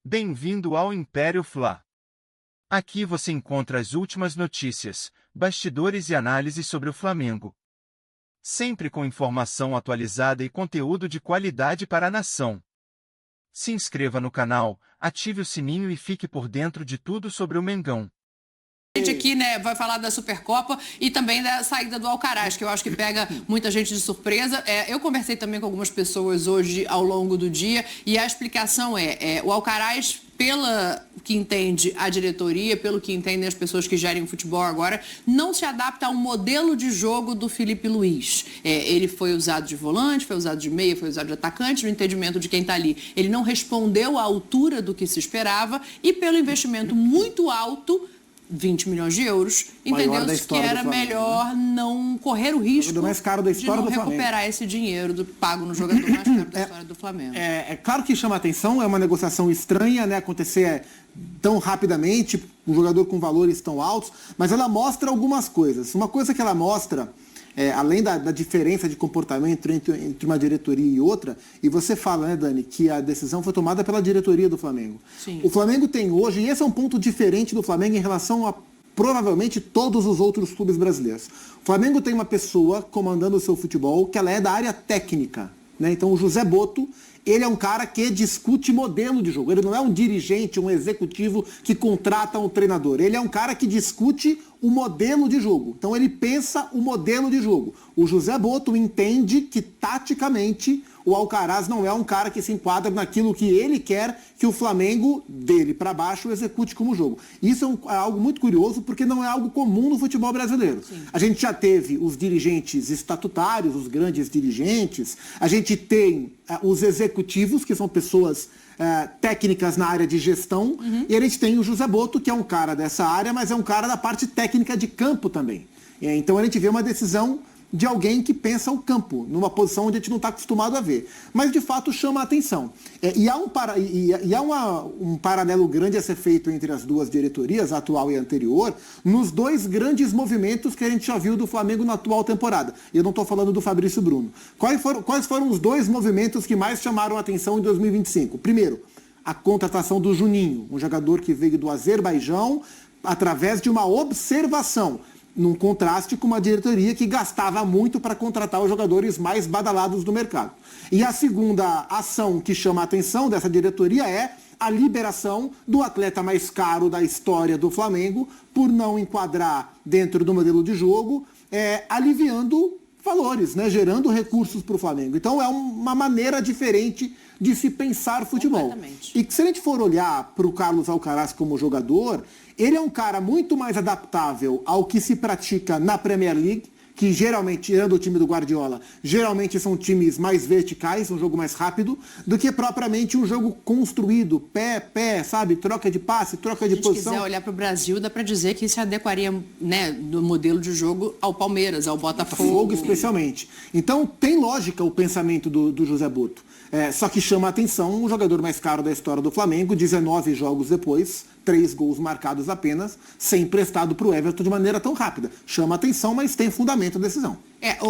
Bem-vindo ao Império Fla. Aqui você encontra as últimas notícias, bastidores e análises sobre o Flamengo. Sempre com informação atualizada e conteúdo de qualidade para a nação. Se inscreva no canal, ative o sininho e fique por dentro de tudo sobre o Mengão. A gente aqui, né, vai falar da Supercopa e também da saída do Alcaraz, que eu acho que pega muita gente de surpresa. Eu conversei também com algumas pessoas hoje ao longo do dia e a explicação o Alcaraz, pelo que entende a diretoria, pelo que entendem as pessoas que gerem o futebol agora, não se adapta a um modelo de jogo do Felipe Luiz. Ele foi usado de volante, foi usado de meia, foi usado de atacante, no entendimento de quem está ali. Ele não respondeu à altura do que se esperava e pelo investimento muito alto, 20 milhões de euros, entendeu-se que era melhor não correr o risco mais caro da história de não recuperar esse dinheiro pago no jogador mais caro da história do Flamengo. É claro que chama atenção, é uma negociação estranha, né, acontecer tão rapidamente, um jogador com valores tão altos, mas ela mostra algumas coisas. Uma coisa que ela mostra, além da diferença de comportamento entre uma diretoria e outra, e você fala, né, Dani, que a decisão foi tomada pela diretoria do Flamengo. Sim. O Flamengo tem hoje, e esse é um ponto diferente do Flamengo em relação a provavelmente todos os outros clubes brasileiros. O Flamengo tem uma pessoa comandando o seu futebol que ela é da área técnica, né? Então o José Botto, ele é um cara que discute modelo de jogo. Ele não é um dirigente, um executivo que contrata um treinador. Ele é um cara que discute o modelo de jogo. Então ele pensa o modelo de jogo. O José Botto entende que, taticamente, o Alcaraz não é um cara que se enquadra naquilo que ele quer que o Flamengo, dele para baixo, execute como jogo. Isso é algo muito curioso, porque não é algo comum no futebol brasileiro. Sim. A gente já teve os dirigentes estatutários, os grandes dirigentes. A gente tem os executivos, que são pessoas técnicas na área de gestão. E a gente tem o José Botto, que é um cara dessa área, mas é um cara da parte técnica de campo também. Então a gente vê uma decisão de alguém que pensa o campo, numa posição onde a gente não está acostumado a ver. Mas, de fato, chama a atenção. E há um paralelo grande a ser feito entre as duas diretorias, a atual e a anterior, nos dois grandes movimentos que a gente já viu do Flamengo na atual temporada. E eu não estou falando do Fabrício Bruno. Quais foram os dois movimentos que mais chamaram a atenção em 2025? Primeiro, a contratação do Juninho, um jogador que veio do Azerbaijão através de uma observação, num contraste com uma diretoria que gastava muito para contratar os jogadores mais badalados do mercado. E a segunda ação que chama a atenção dessa diretoria é a liberação do atleta mais caro da história do Flamengo, por não enquadrar dentro do modelo de jogo, aliviando valores, né, gerando recursos para o Flamengo. Então é uma maneira diferente de se pensar futebol. E que se a gente for olhar para o Carlos Alcaraz como jogador, ele é um cara muito mais adaptável ao que se pratica na Premier League, que geralmente, tirando o time do Guardiola, geralmente são times mais verticais, um jogo mais rápido, do que propriamente um jogo construído, pé, sabe? Troca de passe, troca de posição. Se quiser olhar para o Brasil, dá para dizer que se adequaria, né, do modelo de jogo ao Palmeiras, ao Botafogo. Especialmente. Então, tem lógica o pensamento do José Botto. Só que chama a atenção o jogador mais caro da história do Flamengo, 19 jogos depois, 3 gols marcados apenas, ser emprestado para o Everton de maneira tão rápida. Chama a atenção, mas tem fundamento a decisão.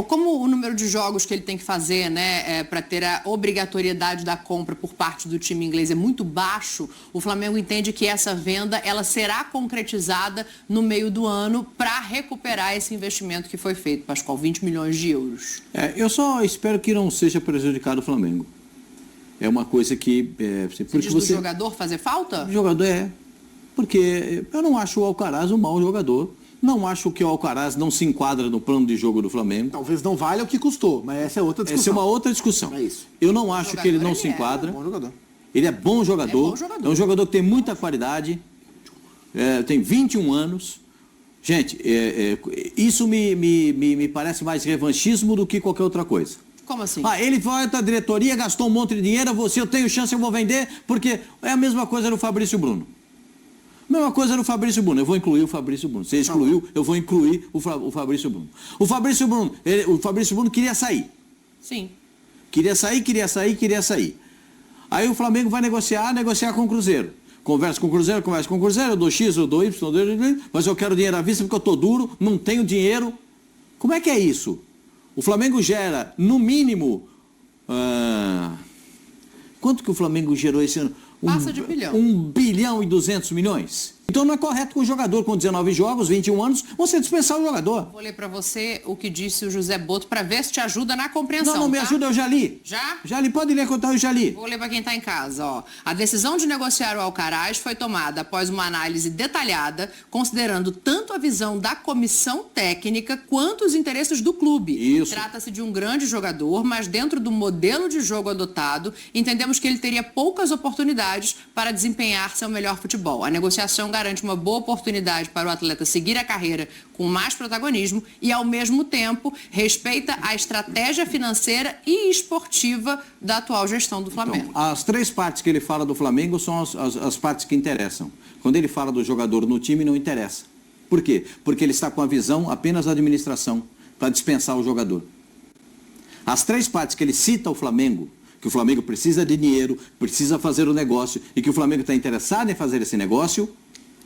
Como o número de jogos que ele tem que fazer, né, para ter a obrigatoriedade da compra por parte do time inglês é muito baixo, o Flamengo entende que essa venda ela será concretizada no meio do ano para recuperar esse investimento que foi feito, Pascoal, 20 milhões de euros. Eu só espero que não seja prejudicado o Flamengo. É uma coisa que... Você diz do jogador fazer falta? Jogador porque eu não acho o Alcaraz um mau jogador. Não acho que o Alcaraz não se enquadra no plano de jogo do Flamengo. Talvez não valha o que custou, mas essa é outra discussão. Essa é uma outra discussão. É isso. Eu não acho que ele não se enquadra. É bom jogador. Ele é bom jogador. É um jogador que tem muita qualidade. Tem 21 anos. Gente, isso me parece mais revanchismo do que qualquer outra coisa. Como assim? Ele vai à diretoria, gastou um monte de dinheiro, eu tenho chance, eu vou vender, porque é a mesma coisa no Fabrício Bruno. Mesma coisa no Fabrício Bruno, eu vou incluir o Fabrício Bruno. Você excluiu, eu vou incluir o Fabrício Bruno. O Fabrício Bruno queria sair. Sim. Queria sair. Aí o Flamengo vai negociar com o Cruzeiro. Conversa com o Cruzeiro, eu dou X, eu dou Y, mas eu quero dinheiro à vista porque eu estou duro, não tenho dinheiro. Como é que é isso? O Flamengo gera, no mínimo... Quanto que o Flamengo gerou esse ano? Passa de bilhão. 1 bilhão e 200 milhões. Então não é correto que um jogador com 19 jogos, 21 anos, você dispensar o jogador. Vou ler para você o que disse o José Boto para ver se te ajuda na compreensão. Não me tá? ajuda, eu já li. Já? Já li, pode ler quanto eu já li. Vou ler para quem está em casa. Ó. A decisão de negociar o Alcaraz foi tomada após uma análise detalhada, considerando tanto a visão da comissão técnica quanto os interesses do clube. Isso. Trata-se de um grande jogador, mas dentro do modelo de jogo adotado, entendemos que ele teria poucas oportunidades para desempenhar seu melhor futebol. A negociação garante uma boa oportunidade para o atleta seguir a carreira com mais protagonismo e, ao mesmo tempo, respeita a estratégia financeira e esportiva da atual gestão do Flamengo. Então, as 3 partes que ele fala do Flamengo são as partes que interessam. Quando ele fala do jogador no time, não interessa. Por quê? Porque ele está com a visão apenas da administração, para dispensar o jogador. As 3 partes que ele cita o Flamengo, que o Flamengo precisa de dinheiro, precisa fazer o negócio e que o Flamengo está interessado em fazer esse negócio,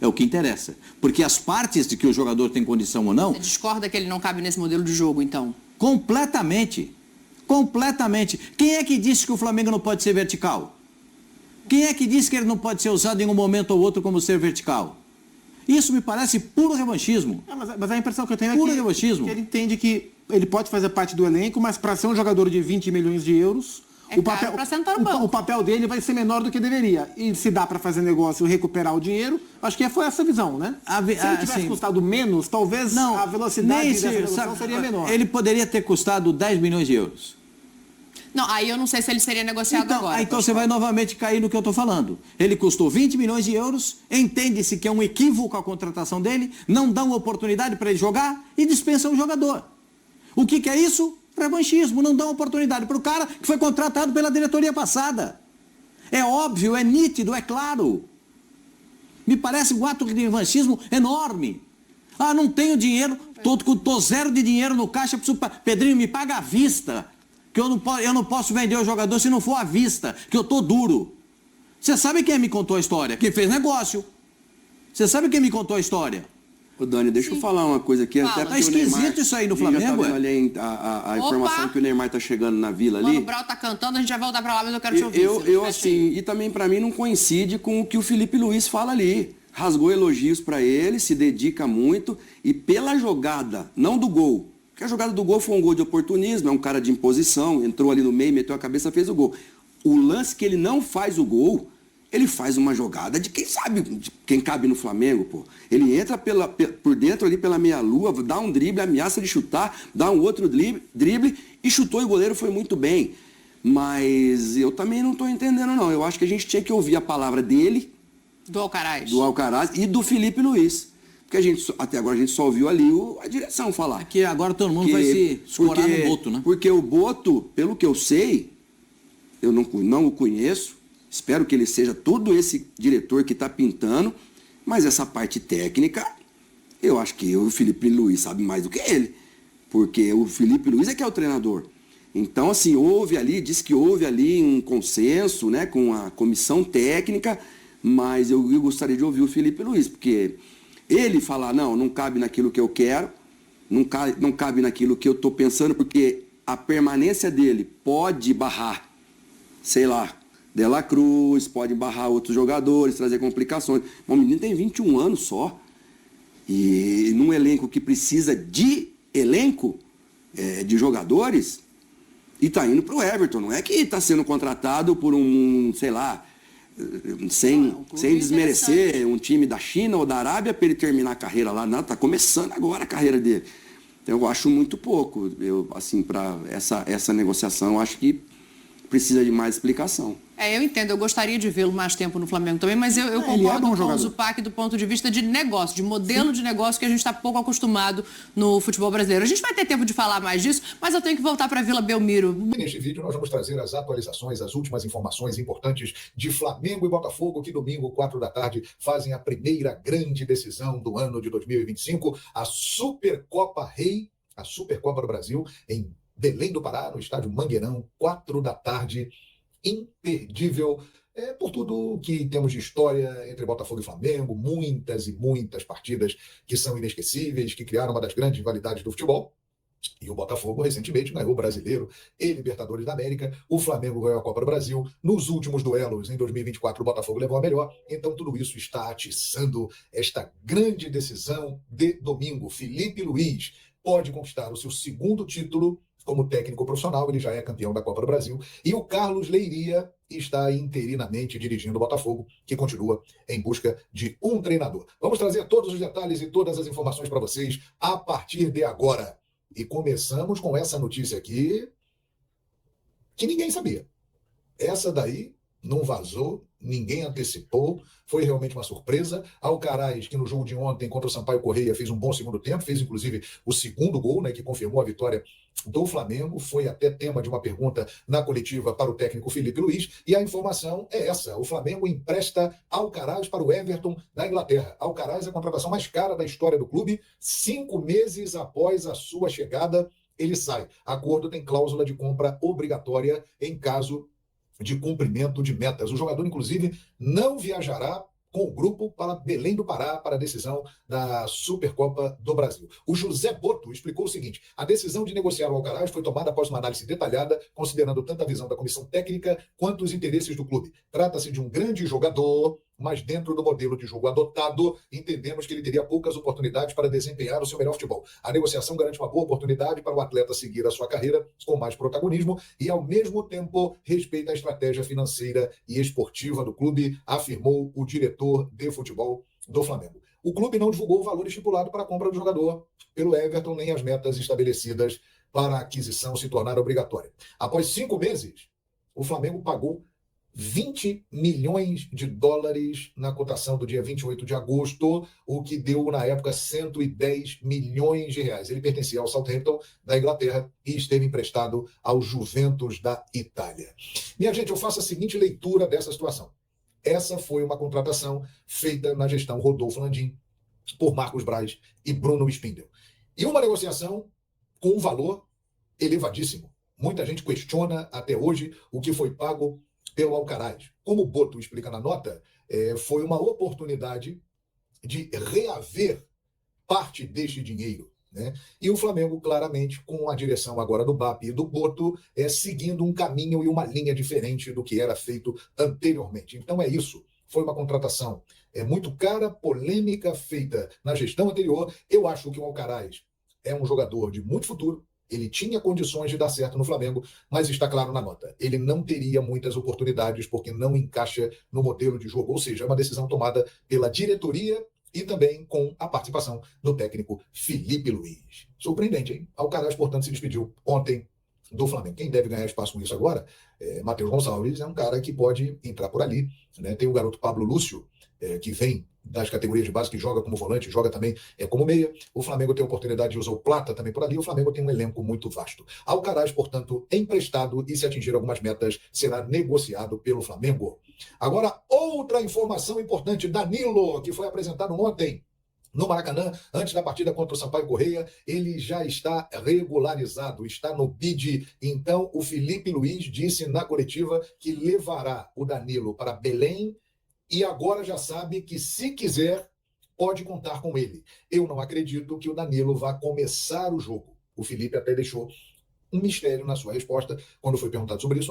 é o que interessa. Porque as partes de que o jogador tem condição ou não... Você discorda que ele não cabe nesse modelo de jogo, então? Completamente. Completamente. Quem é que disse que o Flamengo não pode ser vertical? Quem é que disse que ele não pode ser usado em um momento ou outro como ser vertical? Isso me parece puro revanchismo. Mas a impressão que eu tenho é Puro que revanchismo. ele entende que ele pode fazer parte do elenco, mas para ser um jogador de 20 milhões de euros... É caro pra sentar no banco. O papel dele vai ser menor do que deveria. E se dá para fazer negócio e recuperar o dinheiro, acho que foi essa a visão, né? Se ele tivesse custado menos, talvez a velocidade dessa negociação seria menor. Ele poderia ter custado 10 milhões de euros. Não, aí eu não sei se ele seria negociado agora. Então você vai novamente cair no que eu estou falando. Ele custou 20 milhões de euros, entende-se que é um equívoco a contratação dele, não dá uma oportunidade para ele jogar e dispensa o jogador. O que é isso? Revanchismo, não dá oportunidade para o cara que foi contratado pela diretoria passada. É óbvio, é nítido, é claro. Me parece um ato de revanchismo enorme. Ah, não tenho dinheiro, tô 0 de dinheiro no caixa, preciso... Pedrinho, me paga à vista, que eu não posso vender o jogador se não for à vista, que eu tô duro. Você sabe quem me contou a história? Quem fez negócio. Você sabe quem me contou a história? Ô Dani, deixa eu falar uma coisa aqui. Fala. Até Tá esquisito isso aí no Flamengo, já tá vendo é? ali a informação que o Neymar tá chegando na Vila ali. Mano Brown tá cantando, a gente vai voltar pra lá, mas eu quero te ouvir. Eu assim, e também pra mim não coincide com o que o Felipe Luiz fala ali. Rasgou elogios pra ele, se dedica muito e pela jogada, não do gol. Porque a jogada do gol foi um gol de oportunismo, é um cara de imposição, entrou ali no meio, meteu a cabeça, fez o gol. O lance que ele não faz o gol, ele faz uma jogada de quem sabe, de quem cabe no Flamengo, pô. Ele entra por dentro ali pela meia-lua, dá um drible, ameaça de chutar, dá um outro drible e chutou e o goleiro foi muito bem. Mas eu também não estou entendendo, não. Eu acho que a gente tinha que ouvir a palavra dele, Do Alcaraz. do Alcaraz e do Felipe Luiz. Porque até agora a gente só ouviu ali a direção falar. Aqui agora todo mundo vai se escorar no Boto, né? Porque o Boto, pelo que eu sei, eu não o conheço, espero que ele seja todo esse diretor que está pintando, mas essa parte técnica, eu acho que o Felipe Luiz sabe mais do que ele. Porque o Felipe Luiz é que é o treinador. Então, assim, diz que houve ali um consenso, né, com a comissão técnica, mas eu gostaria de ouvir o Felipe Luiz, porque ele falar, não cabe naquilo que eu quero, não cabe naquilo que eu estou pensando, porque a permanência dele pode barrar, sei lá, De La Cruz, pode barrar outros jogadores, trazer complicações. O menino tem 21 anos só. E num elenco que precisa de de jogadores, e está indo para o Everton. Não é que está sendo contratado por sei lá, sem desmerecer um time da China ou da Arábia para ele terminar a carreira lá. Não, está começando agora a carreira dele. Então, eu acho muito pouco. Para essa negociação, eu acho que precisa de mais explicação. Eu entendo, eu gostaria de vê-lo mais tempo no Flamengo também, mas eu concordo com o Zupac do ponto de vista de negócio, de modelo de negócio que a gente está pouco acostumado no futebol brasileiro. A gente vai ter tempo de falar mais disso, mas eu tenho que voltar para a Vila Belmiro. Neste vídeo nós vamos trazer as atualizações, as últimas informações importantes de Flamengo e Botafogo, que domingo, 4 da tarde, fazem a primeira grande decisão do ano de 2025, a Supercopa Rei, a Supercopa do Brasil, em Belém do Pará, no estádio Mangueirão, 4 da tarde, imperdível, por tudo que temos de história entre Botafogo e Flamengo, muitas e muitas partidas que são inesquecíveis, que criaram uma das grandes rivalidades do futebol. E o Botafogo recentemente ganhou o Brasileiro e Libertadores da América. O Flamengo ganhou a Copa do Brasil. Nos últimos duelos, em 2024, o Botafogo levou a melhor. Então, tudo isso está atiçando esta grande decisão de domingo. Felipe Luiz pode conquistar o seu segundo título como técnico profissional. Ele já é campeão da Copa do Brasil. E o Carlos Leiria está interinamente dirigindo o Botafogo, que continua em busca de um treinador. Vamos trazer todos os detalhes e todas as informações para vocês a partir de agora. E começamos com essa notícia aqui, que ninguém sabia. Essa daí não vazou, ninguém antecipou, foi realmente uma surpresa. Alcaraz, que no jogo de ontem contra o Sampaio Corrêa fez um bom segundo tempo, fez inclusive o segundo gol, né, que confirmou a vitória do Flamengo, foi até tema de uma pergunta na coletiva para o técnico Felipe Luiz, e a informação é essa: o Flamengo empresta Alcaraz para o Everton da Inglaterra. Alcaraz é a contratação mais cara da história do clube. 5 meses após a sua chegada, ele sai. Acordo tem cláusula de compra obrigatória em caso de cumprimento de metas. O jogador, inclusive, não viajará com o grupo para Belém do Pará para a decisão da Supercopa do Brasil. O José Boto explicou o seguinte: a decisão de negociar o Alcaraz foi tomada após uma análise detalhada, considerando tanto a visão da comissão técnica quanto os interesses do clube. Trata-se de um grande jogador, mas dentro do modelo de jogo adotado, entendemos que ele teria poucas oportunidades para desempenhar o seu melhor futebol. A negociação garante uma boa oportunidade para o atleta seguir a sua carreira com mais protagonismo e, ao mesmo tempo, respeita a estratégia financeira e esportiva do clube, afirmou o diretor de futebol do Flamengo. O clube não divulgou o valor estipulado para a compra do jogador pelo Everton, nem as metas estabelecidas para a aquisição se tornar obrigatória. Após 5 meses, o Flamengo pagou 20 milhões de dólares na cotação do dia 28 de agosto, o que deu, na época, 110 milhões de reais. Ele pertencia ao Southampton, da Inglaterra, e esteve emprestado ao Juventus da Itália. Minha gente, eu faço a seguinte leitura dessa situação. Essa foi uma contratação feita na gestão Rodolfo Landim, por Marcos Braz e Bruno Spindel. E uma negociação com um valor elevadíssimo. Muita gente questiona até hoje o que foi pago pelo Alcaraz. Como o Boto explica na nota, foi uma oportunidade de reaver parte deste dinheiro, né? E o Flamengo, claramente, com a direção agora do BAP e do Boto, seguindo um caminho e uma linha diferente do que era feito anteriormente. Então é isso. Foi uma contratação muito cara, polêmica, feita na gestão anterior. Eu acho que o Alcaraz é um jogador de muito futuro. Ele tinha condições de dar certo no Flamengo, mas está claro na nota. Ele não teria muitas oportunidades porque não encaixa no modelo de jogo. Ou seja, é uma decisão tomada pela diretoria e também com a participação do técnico Felipe Luiz. Surpreendente, hein? Alcaraz, portanto, se despediu ontem do Flamengo. Quem deve ganhar espaço com isso agora Matheus Gonçalves, é um cara que pode entrar por ali, né? Tem o garoto Pablo Lúcio, que vem das categorias de base, que joga como volante, joga também como meia. O Flamengo tem a oportunidade de usar o Plata também por ali. O Flamengo tem um elenco muito vasto. Alcaraz, portanto, emprestado, e se atingir algumas metas, será negociado pelo Flamengo. Agora, outra informação importante: Danilo, que foi apresentado ontem no Maracanã, antes da partida contra o Sampaio Corrêa, ele já está regularizado, está no BID. Então, o Felipe Luiz disse na coletiva que levará o Danilo para Belém, e agora já sabe que, se quiser, pode contar com ele. Eu não acredito que o Danilo vá começar o jogo. O Felipe até deixou um mistério na sua resposta quando foi perguntado sobre isso.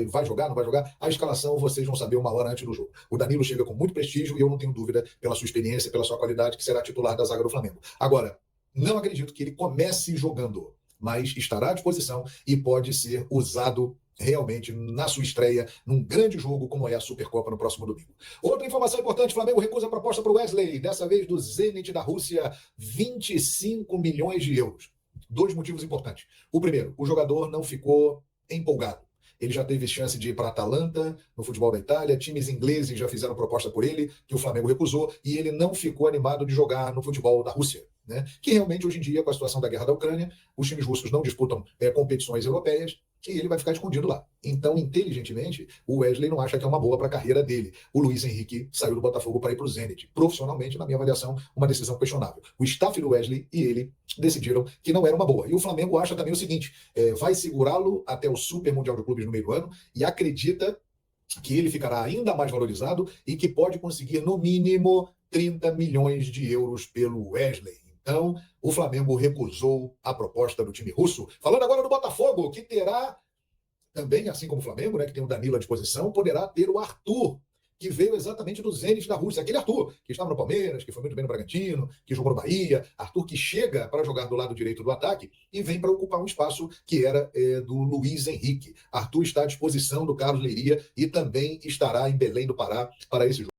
Vai jogar, não vai jogar? A escalação vocês vão saber 1 hora antes do jogo. O Danilo chega com muito prestígio e eu não tenho dúvida, pela sua experiência, pela sua qualidade, que será titular da zaga do Flamengo. Agora, não acredito que ele comece jogando, mas estará à disposição e pode ser usado realmente na sua estreia num grande jogo como é a Supercopa no próximo domingo. Outra informação importante: Flamengo recusa a proposta para o Wesley, dessa vez do Zenit da Rússia, 25 milhões de euros. 2 motivos importantes. O primeiro: o jogador não ficou empolgado. Ele já teve chance de ir para a Atalanta, no futebol da Itália, times ingleses já fizeram proposta por ele, que o Flamengo recusou, e ele não ficou animado de jogar no futebol da Rússia, né? Que realmente, hoje em dia, com a situação da guerra da Ucrânia, os times russos não disputam competições europeias, e ele vai ficar escondido lá. Então, inteligentemente, o Wesley não acha que é uma boa para a carreira dele. O Luiz Henrique saiu do Botafogo para ir para o Zenit. Profissionalmente, na minha avaliação, uma decisão questionável. O staff do Wesley e ele decidiram que não era uma boa. E o Flamengo acha também o seguinte: vai segurá-lo até o Super Mundial de Clubes no meio do ano, e acredita que ele ficará ainda mais valorizado e que pode conseguir, no mínimo, 30 milhões de euros pelo Wesley. Então, o Flamengo recusou a proposta do time russo. Falando agora do Botafogo, que terá também, assim como o Flamengo, né, que tem o Danilo à disposição, poderá ter o Arthur, que veio exatamente do Zenit da Rússia. Aquele Arthur, que estava no Palmeiras, que foi muito bem no Bragantino, que jogou no Bahia. Arthur que chega para jogar do lado direito do ataque e vem para ocupar um espaço que era do Luiz Henrique. Arthur está à disposição do Carlos Leiria e também estará em Belém do Pará para esse jogo.